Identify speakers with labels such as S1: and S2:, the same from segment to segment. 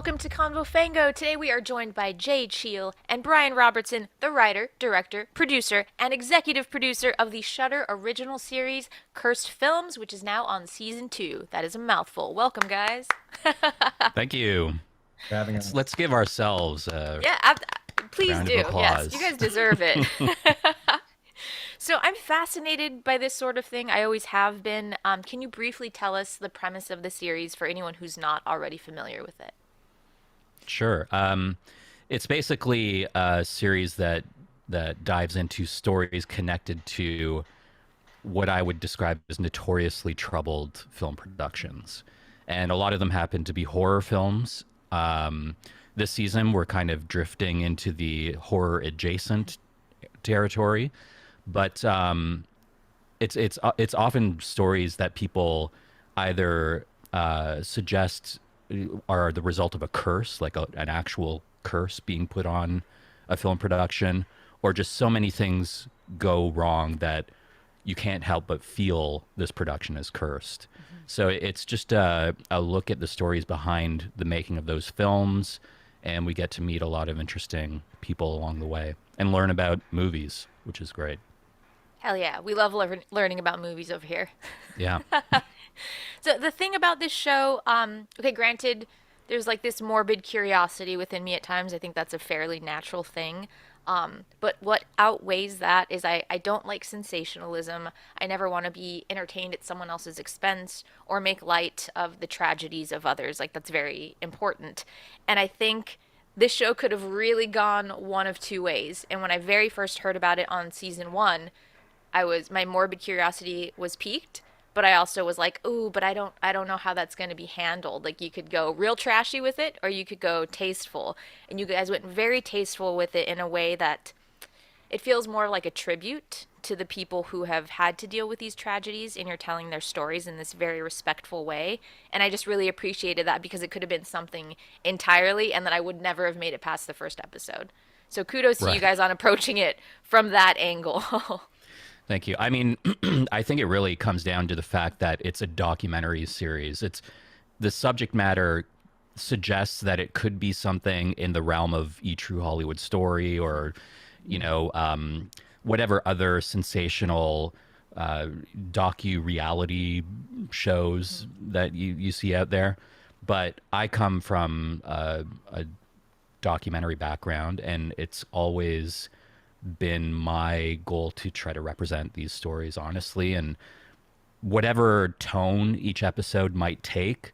S1: welcome to Convo Fango. Today we are joined by Jade Shield and Brian Robertson, the writer, director, producer, and executive producer of the Shudder original series Cursed Films, which is now on season 2. That is a mouthful. Welcome, guys.
S2: Thank you.
S3: For having
S2: Let's give ourselves a
S1: Yeah, please
S2: round of
S1: do. Yes, you
S2: applause.
S1: guys deserve it. So I'm fascinated by this sort of thing. I always have been. Can you briefly tell us the premise of the series for anyone who's not already familiar with it?
S2: Sure. It's basically a series that dives into stories connected to what I would describe as notoriously troubled film productions, and a lot of them happen to be horror films. This season, we're kind of drifting into the horror adjacent territory, but it's often stories that people either suggest are the result of a curse, like an actual curse being put on a film production, or just so many things go wrong that you can't help but feel this production is cursed. So it's just a look at the stories behind the making of those films, and we get to meet a lot of interesting people along the way and learn about movies, which is great.
S1: Hell yeah, we love learning about movies over here.
S2: Yeah.
S1: So the thing about this show, okay, granted, there's like this morbid curiosity within me at times. I think that's a fairly natural thing. But what outweighs that is I don't like sensationalism. I never want to be entertained at someone else's expense or make light of the tragedies of others. Like, that's very important. And I think this show could have really gone one of two ways. And when I very first heard about it on season 1, my morbid curiosity was piqued, but I also was like, "Ooh, but I don't know how that's going to be handled." Like, you could go real trashy with it or you could go tasteful. And you guys went very tasteful with it in a way that it feels more like a tribute to the people who have had to deal with these tragedies, and you're telling their stories in this very respectful way. And I just really appreciated that because it could have been something entirely and that I would never have made it past the first episode. So kudos to you
S2: Right.
S1: guys on approaching it from that angle.
S2: Thank you. I mean, I think it really comes down to the fact that it's a documentary series. It's the subject matter suggests that it could be something in the realm of E True Hollywood Story or, you know, whatever other sensational docu-reality shows that you see out there. But I come from a documentary background, and it's always been my goal to try to represent these stories honestly. And whatever tone each episode might take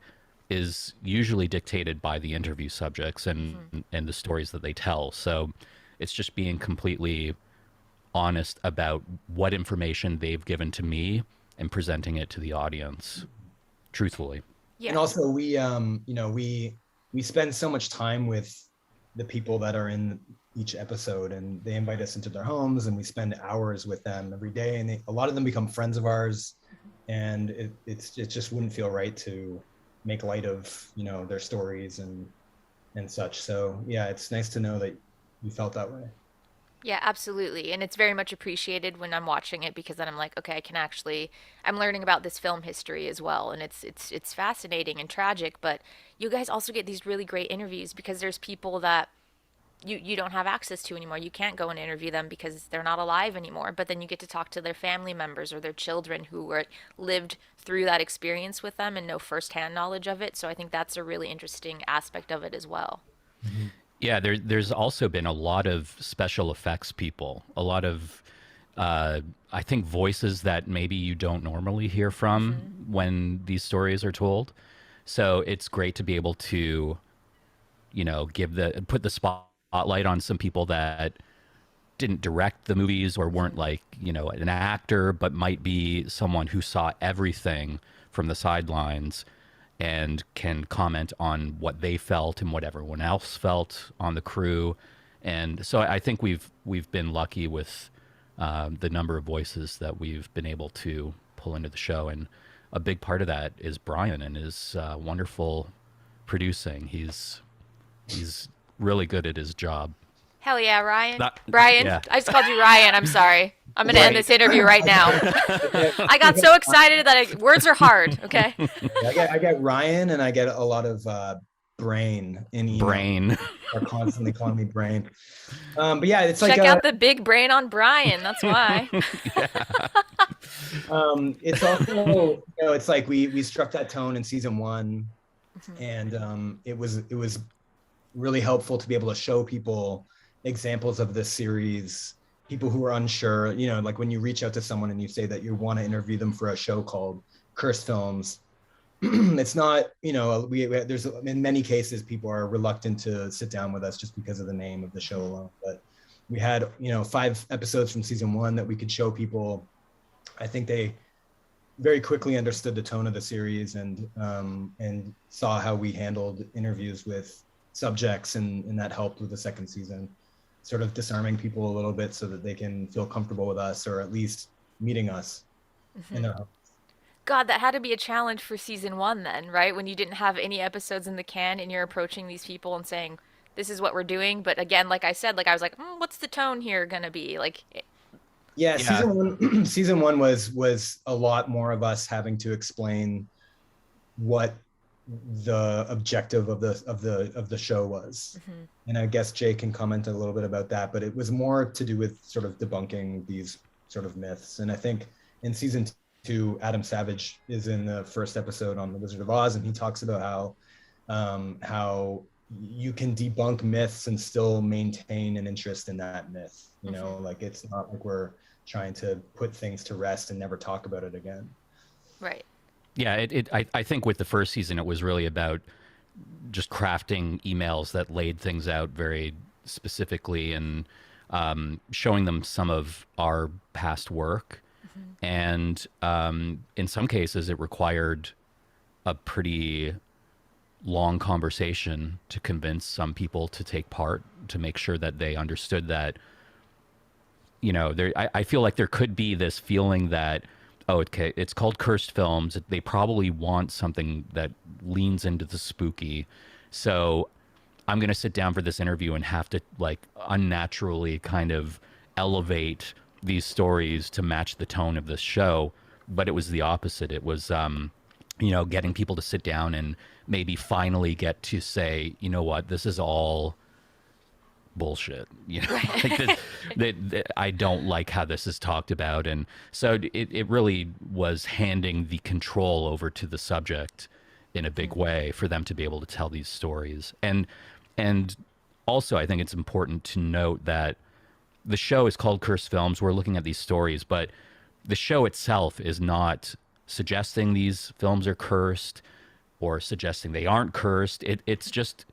S2: is usually dictated by the interview subjects and the stories that they tell. So it's just being completely honest about what information they've given to me and presenting it to the audience truthfully.
S1: Yeah.
S3: And also we spend so much time with the people that are in each episode, and they invite us into their homes and we spend hours with them every day, and a lot of them become friends of ours, and it just wouldn't feel right to make light of their stories and such. So yeah, it's nice to know that you felt that way.
S1: Yeah, absolutely. And it's very much appreciated when I'm watching it because then I'm like, okay, I'm learning about this film history as well. And it's fascinating and tragic, but you guys also get these really great interviews because there's people that you don't have access to anymore. You can't go and interview them because they're not alive anymore. But then you get to talk to their family members or their children who were lived through that experience with them and know firsthand knowledge of it. So I think that's a really interesting aspect of it as well.
S3: Mhm.
S2: Yeah, there's also been a lot of special effects people, a lot of I think voices that maybe you don't normally hear from
S1: Hmm.
S2: when these stories are told. So it's great to be able to, give the put the spotlight on some people that didn't direct the movies or weren't like, an actor, but might be someone who saw everything from the sidelines and can comment on what they felt and what everyone else felt on the crew. And so I think we've been lucky with the number of voices that we've been able to pull into the show, and a big part of that is Brian and his wonderful producing. He's really good at his job.
S1: Hell yeah, Ryan.
S2: That,
S1: Brian,
S2: yeah.
S1: I just called you Ryan. I'm sorry. I'm going to end
S3: Right.
S1: this interview right now. I got so excited that words are hard, okay?
S3: I get Ryan, and I get a lot of Brain in email.
S2: Brain.
S3: Are constantly calling me Brain. But yeah, it's like
S1: Check out the big brain on Brian. That's why.
S3: it's also it's like we struck that tone in season 1, and it was really helpful to be able to show people examples of this series, people who are unsure, like when you reach out to someone and you say that you want to interview them for a show called Cursed Films. It's not, there's in many cases people are reluctant to sit down with us just because of the name of the show alone. But we had 5 episodes from season 1 that we could show people. I think they very quickly understood the tone of the series and saw how we handled interviews with subjects, and that helped with the second season, sort of disarming people a little bit so that they can feel comfortable with us, or at least meeting us in their home.
S1: God, that had to be a challenge for season 1 then, right? When you didn't have any episodes in the can and you're approaching these people and saying, this is what we're doing. But again, like I said, like I was like, what's the tone here gonna be? Like,
S3: yeah. Season one was a lot more of us having to explain what the objective of the show was. And I guess Jay can comment a little bit about that, but it was more to do with sort of debunking these sort of myths. And I think in season 2, Adam Savage is in the first episode on The Wizard of Oz, and he talks about how you can debunk myths and still maintain an interest in that myth. Like it's not like we're trying to put things to rest and never talk about it again.
S1: Right.
S2: Yeah, I think with the first season, it was really about just crafting emails that laid things out very specifically and showing them some of our past work. And in some cases, it required a pretty long conversation to convince some people to take part, to make sure that they understood that, I feel like there could be this feeling that, oh, okay, it's called Cursed Films. They probably want something that leans into the spooky. So I'm going to sit down for this interview and have to like unnaturally kind of elevate these stories to match the tone of this show. But it was the opposite. It was, getting people to sit down and maybe finally get to say, you know what, this is all bullshit. Like I don't like how this is talked about. And so it really was handing the control over to the subject in a big way for them to be able to tell these stories. And also I think it's important to note that the show is called Cursed Films. We're looking at these stories, but the show itself is not suggesting these films are cursed or suggesting they aren't cursed. It's just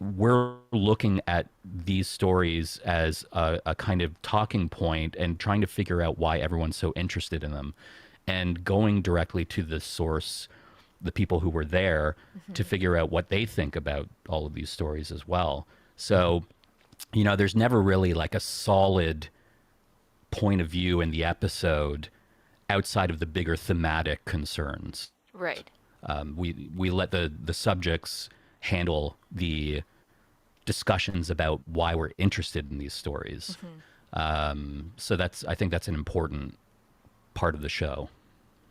S2: we're looking at these stories as a kind of talking point and trying to figure out why everyone's so interested in them, and going directly to the source, the people who were there, to figure out what they think about all of these stories as well. So, there's never really like a solid point of view in the episode outside of the bigger thematic concerns.
S1: Right.
S2: We let the subjects handle the discussions about why we're interested in these stories. So I think that's an important part of the show.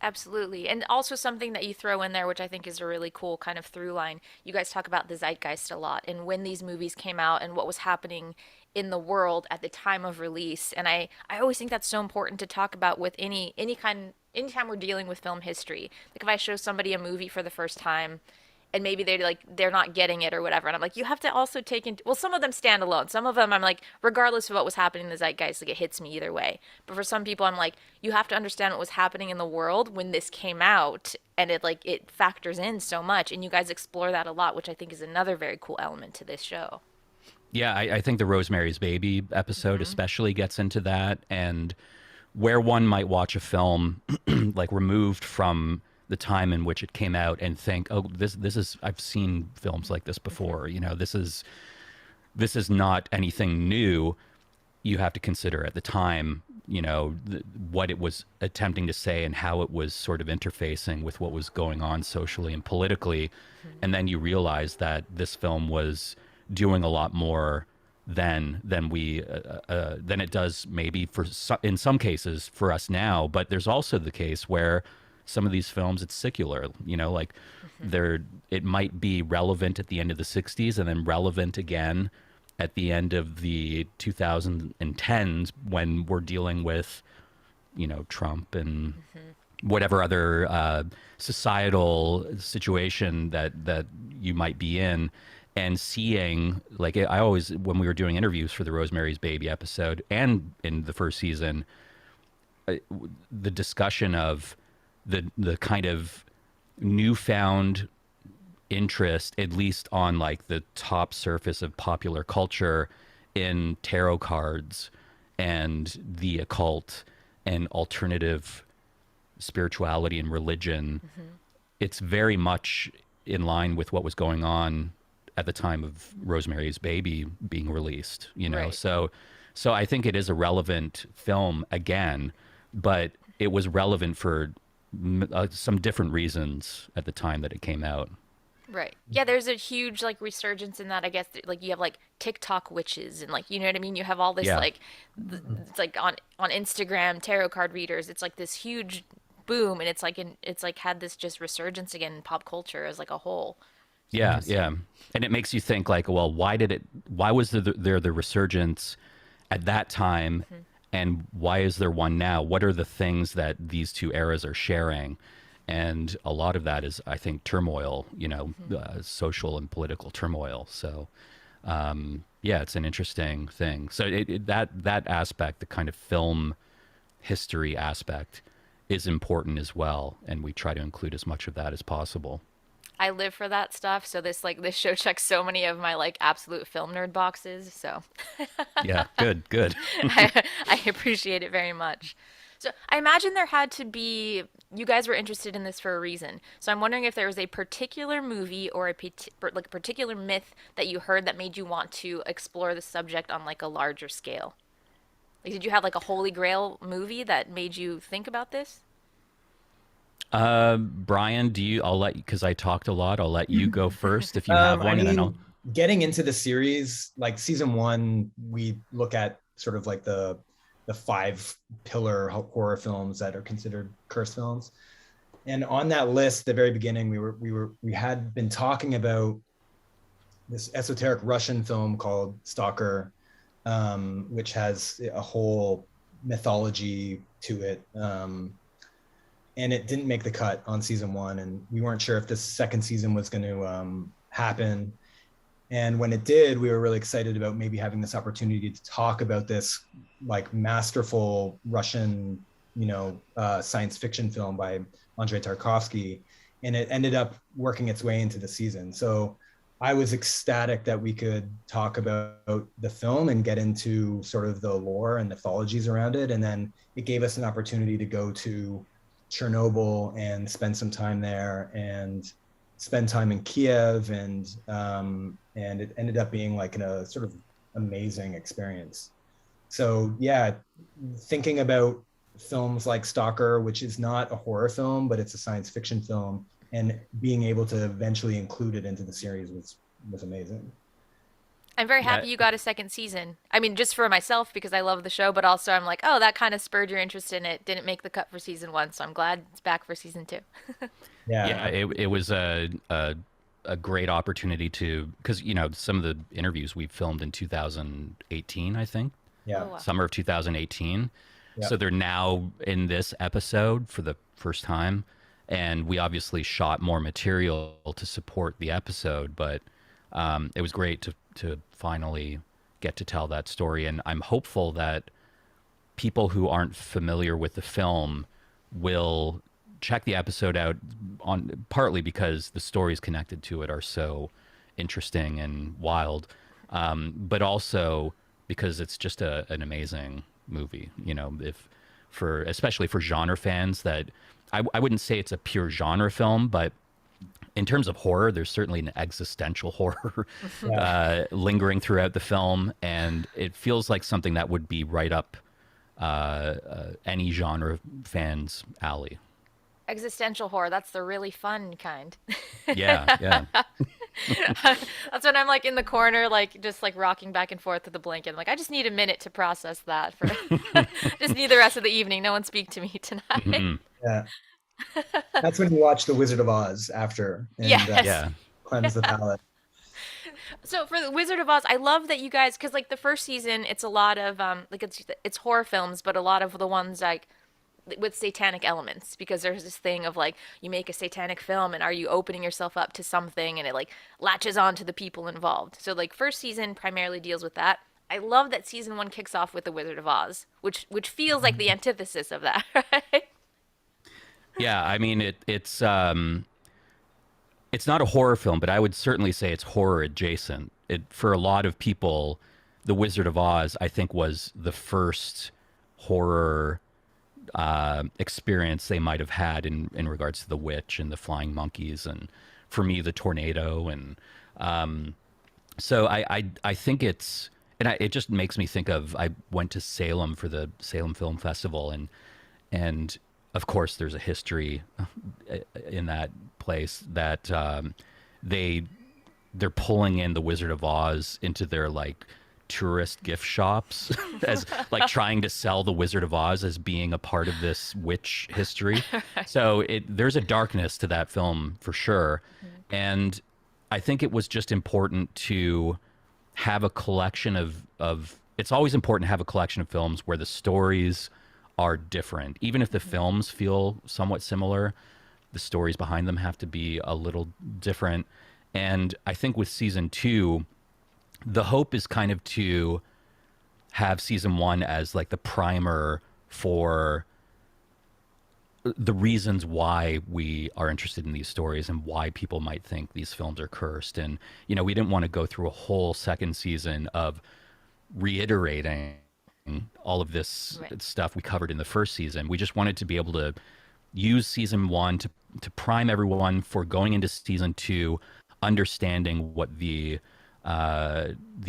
S1: Absolutely. And also something that you throw in there, which I think is a really cool kind of through line. You guys talk about the zeitgeist a lot and when these movies came out and what was happening in the world at the time of release. And I always think that's so important to talk about with anytime we're dealing with film history. Like if I show somebody a movie for the first time and maybe they're not getting it or whatever, and I'm like, you have to also take into, well, some of them stand alone, some of them I'm like, regardless of what was happening in the zeitgeist, like it hits me either way. But for some people I'm like, you have to understand what was happening in the world when this came out, and it factors in so much, and you guys explore that a lot, which I think is another very cool element to this show.
S2: Yeah, I think the Rosemary's Baby episode especially gets into that, and where one might watch a film like removed from the time in which it came out and think, oh, this is, I've seen films like this before. This is not anything new. You have to consider at the time, what it was attempting to say and how it was sort of interfacing with what was going on socially and politically. And then you realize that this film was doing a lot more than it does maybe in some cases for us now. But there's also the case where some of these films, it's secular, like
S1: Hmm.
S2: they're it might be relevant at the end of the 60s and then relevant again at the end of the 2010s when we're dealing with, Trump and
S1: Hmm.
S2: whatever other societal situation that you might be in, and seeing, like, I always, when we were doing interviews for the Rosemary's Baby episode and in the first season, the discussion of the kind of newfound interest, at least on like the top surface of popular culture, in tarot cards and the occult and alternative spirituality and religion.
S1: Hmm.
S2: It's very much in line with what was going on at the time of Rosemary's Baby being released,
S1: Right.
S2: So I think it is a relevant film again, but it was relevant for some different reasons at the time that it came out.
S1: Right. Yeah, there's a huge like resurgence in that. I guess like you have like TikTok witches and like you know what I mean. You have all this
S2: Yeah.
S1: like it's like on Instagram tarot card readers. It's like this huge boom, and it's like had this just resurgence again in pop culture as like a whole. It's
S2: Yeah, yeah.
S1: interesting.
S2: And it makes you think like, well, why was there the resurgence at that time,
S1: Hmm.
S2: and why is there one now? What are the things that these two eras are sharing? And a lot of that is, I think, turmoil,
S1: Hmm.
S2: social and political turmoil. So, yeah, it's an interesting thing. So that aspect, the kind of film history aspect, is important as well, and we try to include as much of that as possible.
S1: I live for that stuff, so this show checks so many of my like absolute film nerd boxes. So
S2: Yeah, good, good.
S1: I appreciate it very much. So I imagine there had to be, you guys were interested in this for a reason. So I'm wondering if there was a particular movie or like a particular myth that you heard that made you want to explore the subject on like a larger scale. Like, did you have like a Holy Grail movie that made you think about this?
S2: Brian, I'll let you, because I talked a lot. I'll let you go first if you have
S3: I
S2: one, and then I'll.
S3: mean, getting into the series, like season one, we look at sort of like the five pillar horror films that are considered curse films. And on that list, the very beginning, we had been talking about this esoteric Russian film called Stalker, which has a whole mythology to it. And it didn't make the cut on season one, and we weren't sure if this second season was going to happen. And when it did, we were really excited about maybe having this opportunity to talk about this like masterful Russian, science fiction film by Andrei Tarkovsky. And it ended up working its way into the season. So I was ecstatic that we could talk about the film and get into sort of the lore and mythologies around it. And then it gave us an opportunity to go to Chernobyl and spend some time there and spend time in Kiev, and it ended up being like a sort of amazing experience. So yeah, thinking about films like Stalker, which is not a horror film, but it's a science fiction film, and being able to eventually include it into the series was amazing.
S1: I'm very
S2: Yeah,
S1: happy you got a second season. I mean, just for myself because I love the show, but also I'm like, oh, that kind of spurred your interest in it. Didn't make the cut for season one, so I'm glad it's back for season two.
S2: yeah.
S3: Yeah,
S2: It was a great opportunity to, because some of the interviews we filmed in 2018, I think,
S3: yeah,
S1: Oh, wow.
S2: summer of 2018.
S3: yeah.
S2: So they're now in this episode for the first time, and we obviously shot more material to support the episode, but it was great to finally get to tell that story. And I'm hopeful that people who aren't familiar with the film will check the episode out, on partly because the stories connected to it are so interesting and wild, but also because it's just an amazing movie. If for especially for genre fans, that I wouldn't say it's a pure genre film, but in terms of horror, there's certainly an existential horror
S3: Yeah.
S2: lingering throughout the film, and it feels like something that would be right up any genre fan's alley.
S1: Existential horror, that's the really fun kind.
S2: Yeah, yeah.
S1: That's when I'm like in the corner, like just like rocking back and forth with the blanket. I'm like, I just need a minute to process that for just need the rest of the evening. No one speak to me tonight.
S2: Mhm.
S3: Yeah. That's when you watch The Wizard of Oz after and
S1: Yes.
S2: Yeah.
S3: cleanse the palate.
S1: So for the Wizard of Oz, I love that you guys, because like the first season, it's a lot of like it's horror films, but a lot of the ones like with satanic elements, because there's this thing of like you make a satanic film and are you opening yourself up to something, and it like latches on to the people involved. So like first season primarily deals with that. I love that season one kicks off with the Wizard of Oz, which feels like the antithesis of that, right?
S2: Yeah, I mean it's not a horror film, but I would certainly say it's horror adjacent. It for a lot of people, The Wizard of Oz, I think, was the first horror experience they might have had in regards to the witch and the flying monkeys, and for me, the tornado, and so I think it's it just makes me think of I went to Salem for the Salem Film Festival, and of course there's a history in that place that they they're pulling in the Wizard of Oz into their like tourist gift shops as like trying to sell the Wizard of Oz as being a part of this witch history. So there's a darkness to that film for sure. And I think it was just important to have a collection of it's always important to have a collection of films where the stories are different. Even if the films feel somewhat similar, the stories behind them have to be a little different. And I think with season two, the hope is kind of to have season one as like the primer for the reasons why we are interested in these stories and why people might think these films are cursed. And, you know, we didn't want to go through a whole second season of reiterating all of this
S1: Right.
S2: stuff we covered in the first season. We just wanted to be able to use season one to prime everyone for going into season two, understanding what the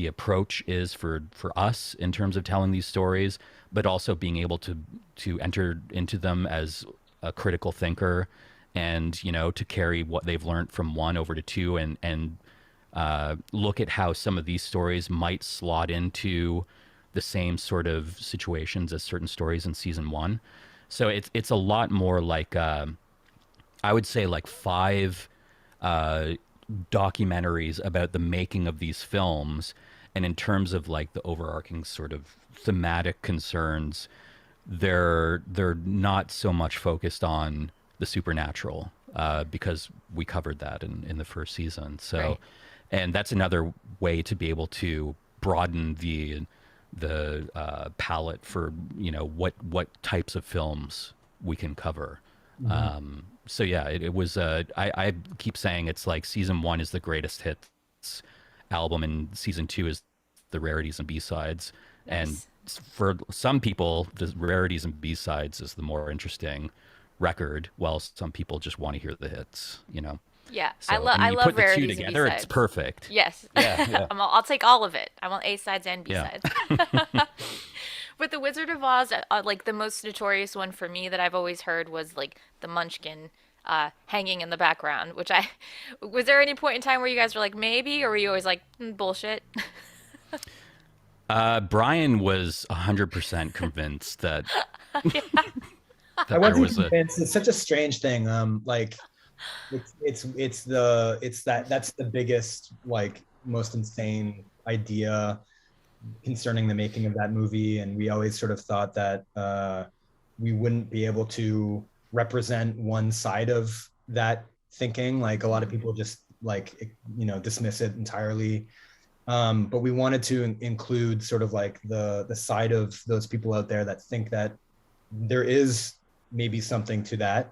S2: approach is for us in terms of telling these stories, but also being able to enter into them as a critical thinker, and you know to carry what they've learned from one over to two, and look at how some of these stories might slot into the same sort of situations as certain stories in season one. So it's a lot more like I would say like five uh, documentaries about the making of these films, and in terms of like the overarching sort of thematic concerns, they're not so much focused on the supernatural because we covered that in the first season. So,
S1: Right.
S2: and that's another way to be able to broaden the palette for you know what types of films we can cover.
S3: Mhm.
S2: So yeah, it was. I keep saying it's like season one is the greatest hits album, and season two is the rarities and B sides. And
S1: Nice.
S2: for some people, the rarities and B sides is the more interesting record, while some people just want to hear the hits. You know.
S1: Yeah,
S2: So and
S1: I
S2: you
S1: love
S2: put the two
S1: rarities and
S2: together, it's
S1: B-sides.
S2: perfect.
S1: Yes.
S2: Yeah, yeah,
S1: I'll take all of it. I want A sides and B
S2: yeah.
S1: sides. With the Wizard of Oz, like the most notorious one for me that I've always heard was like the Munchkin hanging in the background. Which I was there any point in time where you guys were like maybe, or were you always like bullshit?
S2: Brian was 100% convinced
S3: I
S2: that there
S3: wasn't
S2: was a
S3: convinced. It's such a strange thing. Like it's that's the biggest like most insane idea concerning the making of that movie, and we always sort of thought that we wouldn't be able to represent one side of that thinking. Like a lot of people just like dismiss it entirely. But we wanted to include sort of like the side of those people out there that think that there is maybe something to that.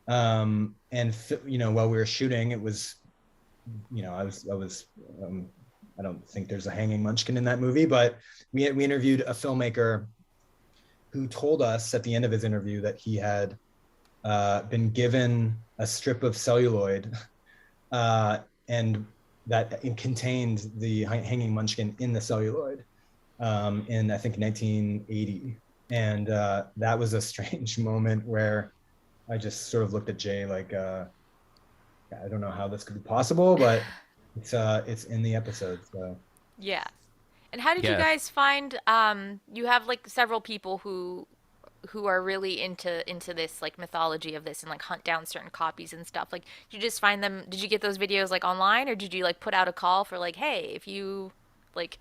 S3: And while we were shooting, it was I don't think there's a hanging munchkin in that movie, but we interviewed a filmmaker who told us at the end of his interview that he had been given a strip of celluloid and that it contained the hanging munchkin in the celluloid in I think 1980, and that was a strange moment where I just sort of looked at Jay like I don't know how this could be possible, but it's in the episode. So
S1: Yeah. And how did you
S2: yeah.
S1: guys find you have like several people who who are really into this like mythology of this and like hunt down certain copies and stuff. Like, did you just find them? Did you get those videos like online, or did you like put out a call for like, hey, if you like,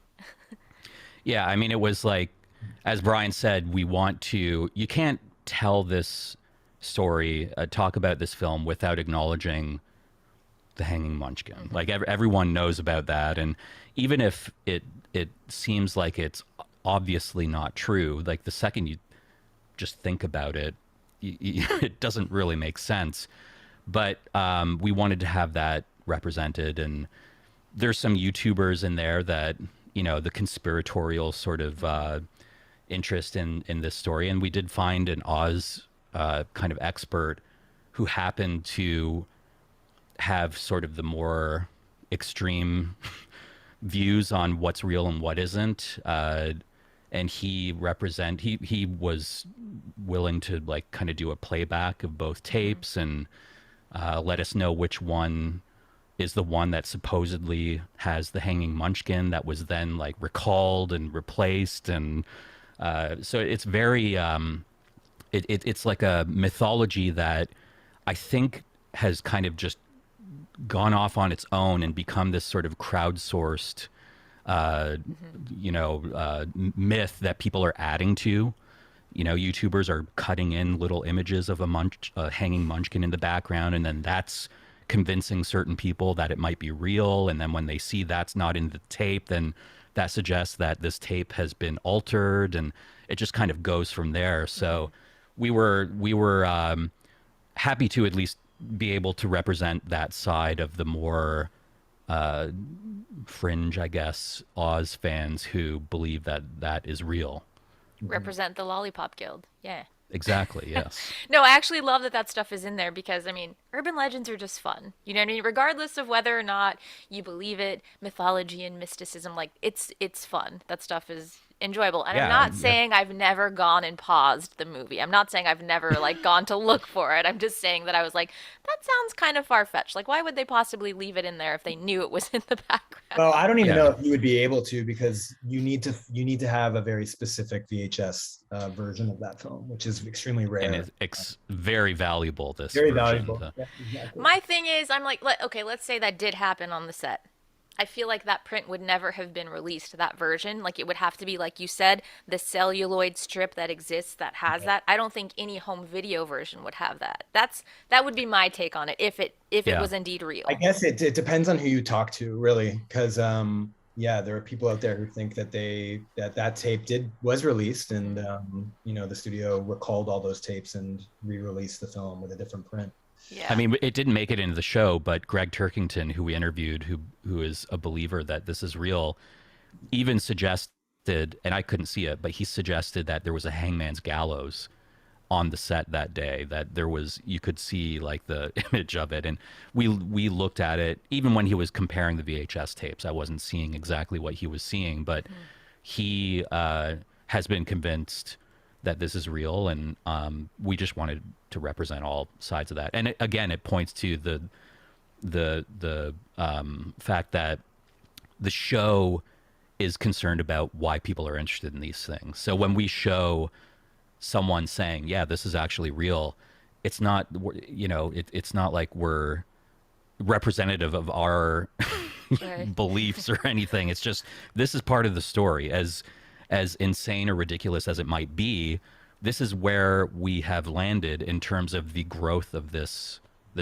S2: Yeah, I mean, it was like, as Brian said, we want to. You can't tell this story, talk about this film without acknowledging the Hanging Munchkin. Like everyone knows about that, and even if it seems like it's obviously not true, like the second you just think about it, it doesn't really make sense. But we wanted to have that represented, and there's some YouTubers in there that the conspiratorial sort of interest in this story, and we did find an Oz kind of expert who happened to have sort of the more extreme views on what's real and what isn't. And he was willing to like kind of do a playback of both tapes and let us know which one is the one that supposedly has the hanging munchkin that was then like recalled and replaced. And so it's very it's like a mythology that I think has kind of just gone off on its own and become this sort of crowdsourced myth that people are adding to. YouTubers are cutting in little images of a hanging munchkin in the background, and then that's convincing certain people that it might be real. And then when they see that's not in the tape, then that suggests that this tape has been altered, and it just kind of goes from there. So we were happy to at least be able to represent that side of the more fringe, I guess, Oz fans who believe that that is real.
S1: represent the Lollipop Guild? Yeah.
S2: Exactly. Yes.
S1: No, I actually love that that stuff is in there because, I mean, urban legends are just fun. You know what I mean? Regardless of whether or not you believe it, mythology and mysticism, like, it's fun. That stuff is enjoyable. And I'm
S2: Yeah.
S1: not
S2: Yeah.
S1: saying I've never gone and paused the movie. I'm not saying I've never, like, gone to look for it. I'm just saying that I was like, that sounds kind of far-fetched. Like, why would they possibly leave it in there if they knew it was in the background?
S3: Well, I don't even
S2: Yeah.
S3: know if you would be able to, because you need to have a very specific VHS version of that film, which is extremely rare.
S2: And it's very valuable. This
S3: Very
S2: version.
S3: valuable. Yeah, exactly.
S1: My thing is, I'm like, okay, let's say that did happen on the set. I feel like that print would never have been released, that version. Like, it would have to be, like you said, the celluloid strip that exists that has that. I don't think any home video version would have that. That would be my take on it if it
S2: Yeah.
S1: was indeed real.
S3: I guess it depends on who you talk to, really, because yeah, there are people out there who think that that tape was released, and the studio recalled all those tapes and re-released the film with a different print.
S1: Yeah.
S2: I mean, it didn't make it into the show, but Greg Turkington, who we interviewed, who is a believer that this is real, even suggested, and I couldn't see it, but he suggested that there was a hangman's gallows on the set that day, that you could see like the image of it. And we looked at it, even when he was comparing the VHS tapes, I wasn't seeing exactly what he was seeing, but he has been convinced that this is real, and we just wanted to represent all sides of that. And it points to the fact that the show is concerned about why people are interested in these things. So when we show someone saying, yeah, this is actually real, it's not, it's not like we're representative of our
S1: Right.
S2: beliefs or anything. It's just, this is part of the story. As insane or ridiculous as it might be, this is where we have landed in terms of the growth of this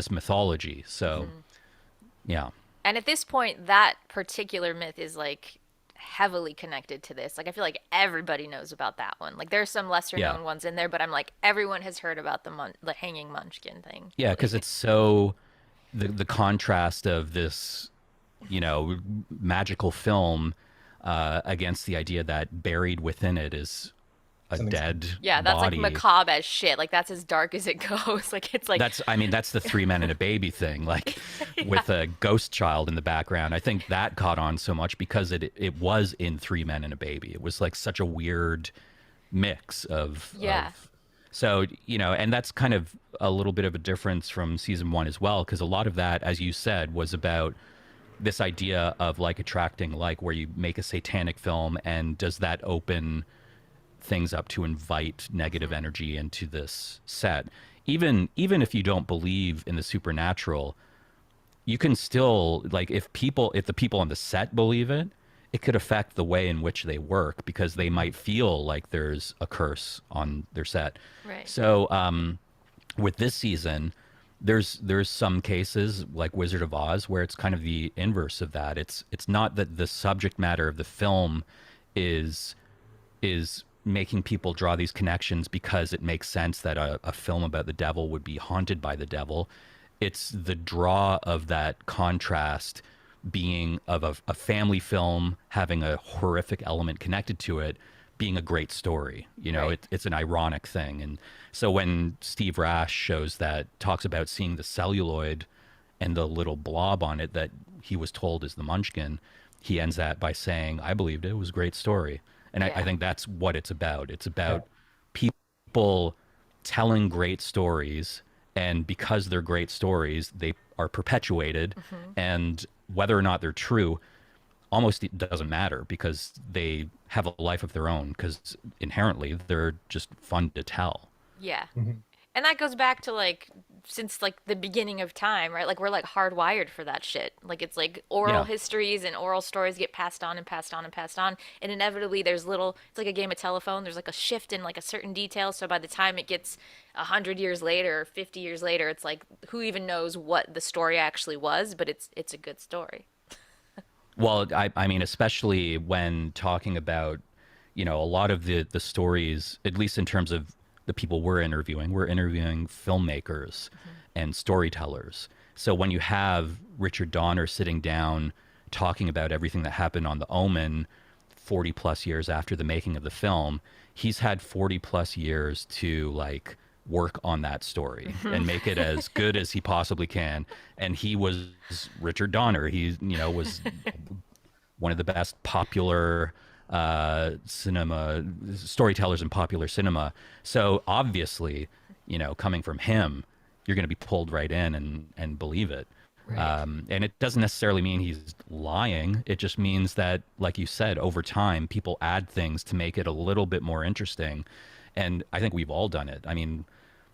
S2: mythology. So yeah.
S1: And at this point, that particular myth is like heavily connected to this. Like, I feel like everybody knows about that one. Like, there's some lesser
S2: Yeah.
S1: known ones in there, but I'm like, everyone has heard about the hanging munchkin thing.
S2: Yeah, because it's so the contrast of this, magical film against the idea that buried within it is a
S3: Something-
S2: dead
S1: Yeah, that's
S2: body.
S1: like macabre as shit. Like, that's as dark as it goes. Like, it's like,
S2: That's the 3 Men and a Baby thing, like with a ghost child in the background. I think that caught on so much because it was in 3 Men and a Baby. It was like such a weird mix of
S1: Yeah.
S2: so, and that's kind of a little bit of a difference from season 1 as well, because a lot of that, as you said, was about this idea of like attracting like, where you make a satanic film, and does that open things up to invite negative energy into this set. Even if you don't believe in the supernatural, you can still, like, if the people on the set believe it, it could affect the way in which they work because they might feel like there's a curse on their set.
S1: Right.
S2: So with this season, there's some cases like Wizard of Oz where it's kind of the inverse of that. It's not that the subject matter of the film is making people draw these connections because it makes sense that a film about the devil would be haunted by the devil. It's the draw of that contrast being of a family film having a horrific element connected to it being a great story. You know,
S1: Right.
S2: it's an ironic thing. And so when Steve Rash shows that, talks about seeing the celluloid and the little blob on it that he was told is the Munchkin, he ends that by saying, I believed it. It was a great story. And I
S1: Yeah.
S2: think that's what it's about. It's about people telling great stories. And because they're great stories, they are perpetuated. And whether or not they're true, almost it doesn't matter because they have a life of their own because inherently they're just fun to tell.
S1: Yeah.
S3: Mhm.
S1: And that goes back to like since like the beginning of time, right? Like we're like hardwired for that shit. Like it's like oral
S2: Yeah.
S1: histories and oral stories get passed on and passed on and passed on. And inevitably there's little it's like a game of telephone. There's like a shift in like a certain detail. So by the time it gets 100 years later or 50 years later, it's like who even knows what the story actually was, but it's a good story.
S2: Well, I mean, especially when talking about, you know, a lot of the stories, at least in terms of the people we're interviewing filmmakers and storytellers. So when you have Richard Donner sitting down talking about everything that happened on The Omen 40 plus years after the making of the film, he's had 40 plus years to like work on that story and make it as good as he possibly can. And he was Richard Donner. He, you know, was one of the best popular cinema storytellers in popular cinema. So obviously, you know, coming from him, you're going to be pulled right in and believe it.
S1: Right.
S2: And it doesn't necessarily mean he's lying. It just means that, like you said, over time, people add things to make it a little bit more interesting. And I think we've all done it. I mean,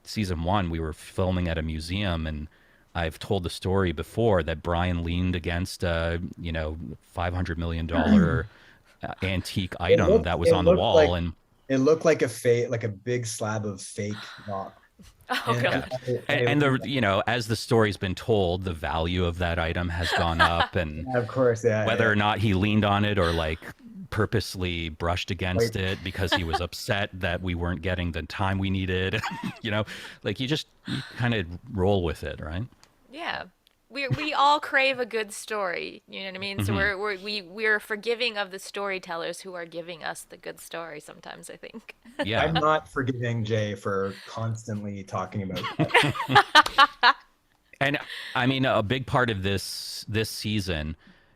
S2: season one, we were filming at a museum, and I've told the story before that Brian leaned against a, you know, $500 million antique item that was
S3: It
S2: on the
S3: looked like
S2: wall. And
S3: it looked like like a big slab of fake rock.
S1: Oh
S3: And,
S1: god.
S2: and the, you know, as the story's been told, the value of that item has gone up, and
S3: yeah, of course, yeah,
S2: whether
S3: yeah.
S2: or not he leaned on it or like purposely brushed against
S3: Like-
S2: it because he was upset that we weren't getting the time we needed, you know, like you kind of roll with it, right?
S1: Yeah. We all crave a good story, you know what I mean? So
S2: Mhm.
S1: we're forgiving of the storytellers who are giving us the good story sometimes, I think.
S3: I'm
S2: Yeah.
S3: not forgiving Jay for constantly talking about that.
S2: And I mean, a big part of this season,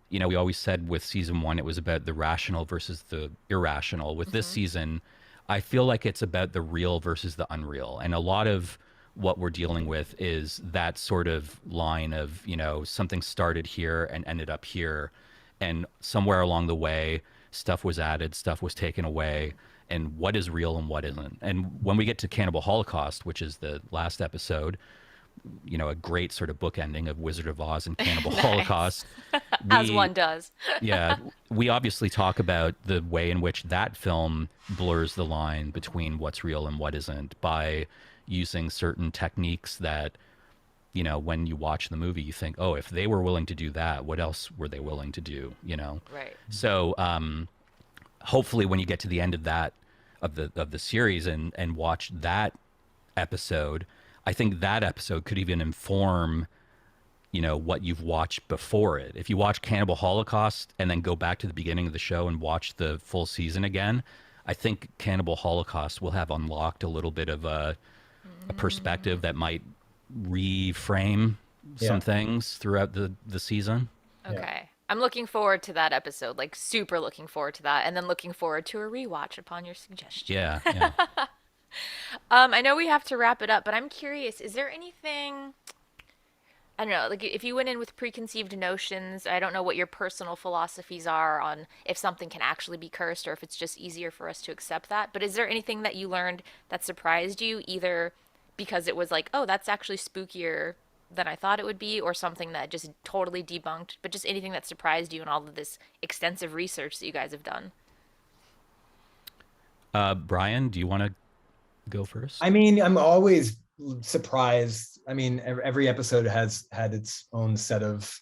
S2: you know, we always said with season one it was about the rational versus the irrational. With this season, I feel like it's about the real versus the unreal, and a lot of what we're dealing with is that sort of line of, you know, something started here and ended up here, and somewhere along the way, stuff was added, stuff was taken away, and what is real and what isn't. And when we get to Cannibal Holocaust, which is the last episode, you know, a great sort of book ending of Wizard of Oz and Cannibal Holocaust.
S1: As
S2: We,
S1: one does.
S2: yeah, we obviously talk about the way in which that film blurs the line between what's real and what isn't by using certain techniques that, you know, when you watch the movie, you think, oh, if they were willing to do that, what else were they willing to do? You know?
S1: Right.
S2: So hopefully, when you get to the end of that of the series and watch that episode, I think that episode could even inform, you know, what you've watched before it. If you watch Cannibal Holocaust and then go back to the beginning of the show and watch the full season again, I think Cannibal Holocaust will have unlocked a little bit of a perspective that might reframe some
S3: Yeah.
S2: things throughout the season.
S1: Okay. I'm looking forward to that episode, like super looking forward to that, and then looking forward to a rewatch upon your suggestion.
S2: Yeah, yeah.
S1: I know we have to wrap it up, but I'm curious, is there anything I don't know, like if you went in with preconceived notions, I don't know what your personal philosophies are on if something can actually be cursed or if it's just easier for us to accept that. But is there anything that you learned that surprised you, either because it was like, oh, that's actually spookier than I thought it would be, or something that just totally debunked, but just anything that surprised you in all of this extensive research that you guys have done?
S2: Brian, do you want to go
S3: I
S2: first?
S3: mean, I'm always surprised. I mean, every episode has had its own set of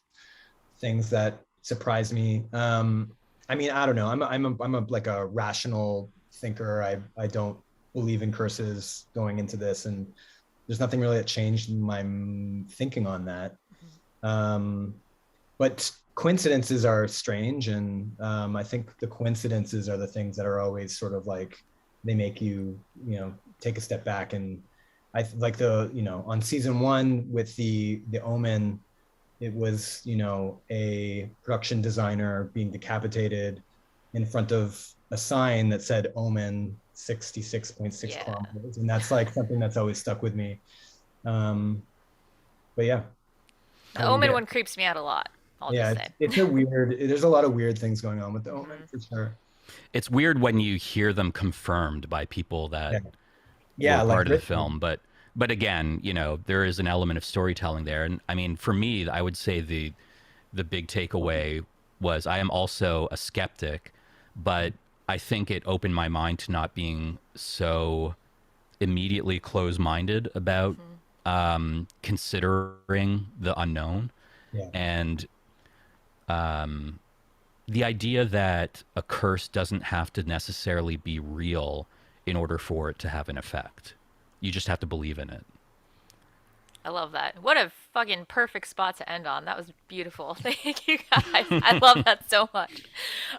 S3: things that surprised me. I mean, I don't know. I'm a like a rational thinker. I don't believe in curses going into this, and there's nothing really that changed my thinking on that. Um, but coincidences are strange, and I think the coincidences are the things that are always sort of like they make you, take a step back. And like on season one with the Omen, it was a production designer being decapitated in front of a sign that said Omen 66.6
S1: Yeah.
S3: kilometers, and that's like something that's always stuck with me. um but yeah.
S1: The
S3: How about you
S1: Omen
S3: get?
S1: one creeps me out a lot, I'll
S3: Yeah,
S1: just
S3: it's,
S1: say.
S3: it's a weird, there's a lot of weird things going on with the Omen
S1: Hmm.
S3: for sure.
S2: It's weird when you hear them confirmed by people that
S3: Yeah,
S2: were
S3: yeah, like
S2: part of the
S3: Richard.
S2: film, but again, there is an element of storytelling there. And I mean, for me, I would say the big takeaway was I am also a skeptic, but I think it opened my mind to not being so immediately close-minded about
S1: Hmm.
S2: considering the unknown.
S3: Yeah,
S2: And the idea that a curse doesn't have to necessarily be real in order for it to have an effect. You just have to believe in it.
S1: I love that. What a fucking perfect spot to end on. That was beautiful. Thank you guys. I love that so much.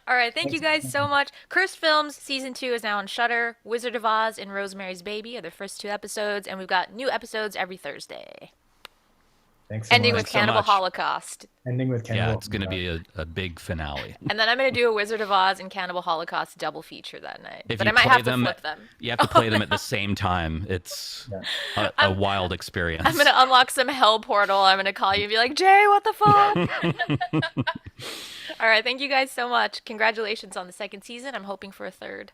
S1: All right, thank you
S3: thanks.
S1: guys so much. Cursed Films season 2 is now on Shudder. Wizard of Oz and Rosemary's Baby are the first two episodes, and we've got new episodes every Thursday.
S3: Thanks so
S1: Ending with
S2: Thanks
S3: much.
S2: so
S1: Cannibal
S2: much.
S1: Holocaust.
S3: Ending with
S2: Yeah,
S3: Cannibal
S2: it's going to
S3: Holocaust.
S2: be a big finale.
S1: And then I'm going to do a Wizard of Oz and Cannibal Holocaust double feature that night.
S2: If
S1: But I
S2: you
S1: might
S2: play
S1: have to
S2: them,
S1: flip them.
S2: you have to
S1: Oh
S2: play them
S1: no.
S2: at the same time. It's
S3: Yeah.
S2: a
S1: I'm
S2: wild
S1: I'm going
S2: experience.
S1: to unlock some hell portal. I'm going to call you and be like, "Jay, what the fuck?" All right, thank you guys so much. Congratulations on the second season. I'm hoping for a third.